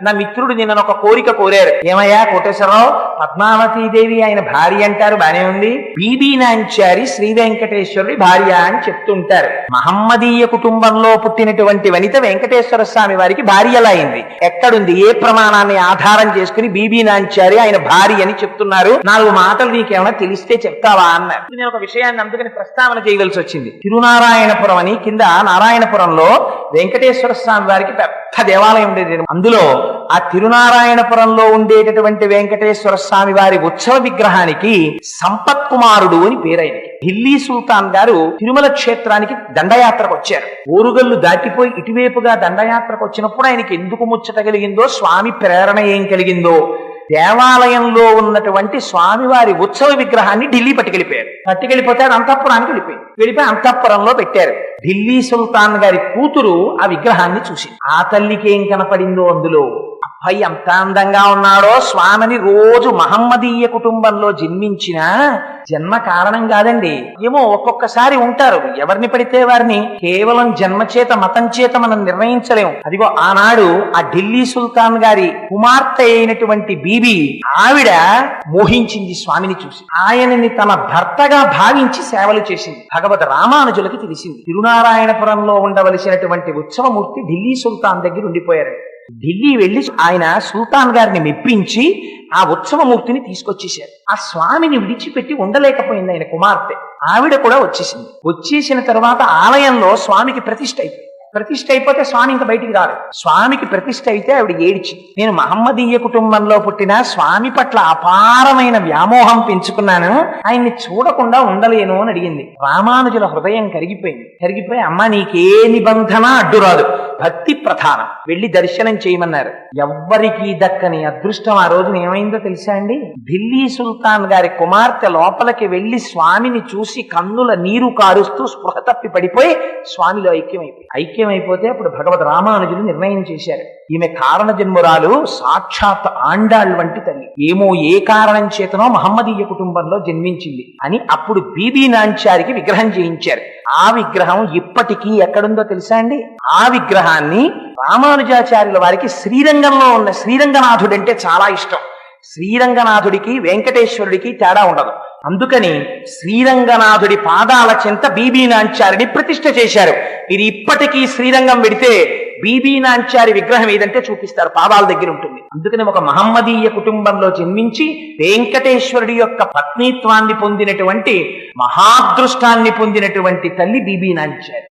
నా మిత్రుడు నిన్న ఒక కోరిక కోరారు. ఏమయ్యా కోటేశ్వరరావు, పద్మావతీదేవి ఆయన భార్య అంటారు, బానే ఉంది. బీబీ నాంచారి శ్రీ వెంకటేశ్వరుడి భార్య అని చెప్తుంటారు. మహమ్మదీయ కుటుంబంలో పుట్టినటువంటి వనిత వెంకటేశ్వర స్వామి వారికి భార్యలా అయింది. ఎక్కడుంది, ఏ ప్రమాణాన్ని ఆధారం చేసుకుని బీబీ నాంచారి ఆయన భార్య అని చెప్తున్నారు? 4 మాటలు నీకేమైనా తెలిస్తే చెప్తావా అన్నారు. నేను ఒక విషయాన్ని అందుకని ప్రస్తావన చేయవలసి వచ్చింది. తిరునారాయణపురం అని కింద నారాయణపురంలో వెంకటేశ్వర స్వామి వారికి పెద్ద దేవాలయం ఉండేది. అందులో ఆ తిరునారాయణపురంలో ఉండేటటువంటి వెంకటేశ్వర స్వామి వారి ఉత్సవ విగ్రహానికి సంపత్ కుమారుడు అని పేరైంది. ఢిల్లీ సుల్తాన్ గారు తిరుమల క్షేత్రానికి దండయాత్రకు వచ్చారు. ఓరుగల్లు దాటిపోయి ఇటువైపుగా దండయాత్రకు వచ్చినప్పుడు ఆయనకి ఎందుకు ముచ్చట కలిగిందో, స్వామి ప్రేరణ ఏం కలిగిందో, దేవాలయంలో ఉన్నటువంటి స్వామివారి ఉత్సవ విగ్రహాన్ని ఢిల్లీ పట్టుకెళ్ళిపోతే అది అంతఃపురానికి వెళ్ళిపోయి అంతఃపురంలో పెట్టారు. ఢిల్లీ సుల్తాన్ గారి కూతురు ఆ విగ్రహాన్ని చూసి ఆ తల్లికి ఏం కనపడిందో, అందులో అబ్బాయి ఎంత అందంగా ఉన్నాడో, స్వామిని రోజు మహమ్మదీయ కుటుంబంలో జన్మించిన జన్మ కారణం కాదండి. ఏమో ఒక్కొక్కసారి ఉంటారు, ఎవరిని పడితే వారిని కేవలం జన్మ చేత మతం చేత మనం నిర్ణయించలేము. అదిగో ఆనాడు ఆ ఢిల్లీ సుల్తాన్ గారి కుమార్తె అయినటువంటి బీబీ, ఆవిడ మోహించింది స్వామిని చూసి. ఆయనని తన భర్తగా భావించి సేవలు చేసింది. భగవద్ రామానుజులకి తెలిసింది తిరునారాయణపురంలో ఉండవలసినటువంటి ఉత్సవమూర్తి ఢిల్లీ సుల్తాన్ దగ్గర ఉండిపోయారు. ఢిల్లీ వెళ్లి ఆయన సుల్తాన్ గారిని మెప్పించి ఆ ఉత్సవమూర్తిని తీసుకొచ్చేశారు. ఆ స్వామిని విడిచిపెట్టి ఉండలేకపోయింది ఆయన కుమార్తె. ఆవిడ కూడా వచ్చేసిన తర్వాత ఆలయంలో స్వామికి ప్రతిష్ఠ అయిపోతే స్వామి ఇంకా బయటికి రాడు. స్వామికి ప్రతిష్ఠ అయితే ఆవిడ ఏడ్చింది. నేను మహమ్మదీయ కుటుంబంలో పుట్టిన స్వామి పట్ల అపారమైన వ్యామోహం పెంచుకున్నాను, ఆయన్ని చూడకుండా ఉండలేను అని అడిగింది. రామానుజుల హృదయం కరిగిపోయి అమ్మ నీకే నిబంధన అడ్డురాదు, భక్తి ప్రధానం, వెళ్లి దర్శనం చేయమన్నారు. ఎవ్వరికీ దక్కని అదృష్టం ఆ రోజున ఏమైందో తెలుసా అండి? ఢిల్లీ సుల్తాన్ గారి కుమార్తె లోపలికి వెళ్లి స్వామిని చూసి కన్నుల నీరు కారుస్తూ స్పృహ తప్పి పడిపోయి స్వామిలో ఐక్యమైపోతే అప్పుడు భగవద్ రామానుజులు నిర్ణయం చేశారు, ఈమె కారణ జన్మురాలు, సాక్షాత్ ఆండాళ్ వంటి తల్లి, ఏమో ఏ కారణం చేతనో మహమ్మదీయ కుటుంబంలో జన్మించింది అని అప్పుడు బీబీ నాంచారికి విగ్రహం చేయించారు. ఆ విగ్రహం ఇప్పటికీ ఎక్కడుందో తెలుసా అండి? ఆ విగ్రహాన్ని రామానుజాచార్యుల వారికి శ్రీరంగంలో ఉన్న శ్రీరంగనాథుడు అంటే చాలా ఇష్టం. శ్రీరంగనాథుడికి వెంకటేశ్వరుడికి తేడా ఉండదు. అందుకని శ్రీరంగనాథుడి పాదాల చెంత బీబీ నాంచారిని ప్రతిష్ఠ చేశారు. ఇది ఇప్పటికీ శ్రీరంగం వెడితే బీబీ నాంచారి విగ్రహం ఏదంటే చూపిస్తారు, పాదాల దగ్గర ఉంటుంది. అందుకని ఒక మహమ్మదీయ కుటుంబంలో జన్మించి వెంకటేశ్వరుడి యొక్క పత్నీత్వాన్ని పొందినటువంటి మహాదృష్టాన్ని పొందినటువంటి తల్లి బీబీ నాంచారి.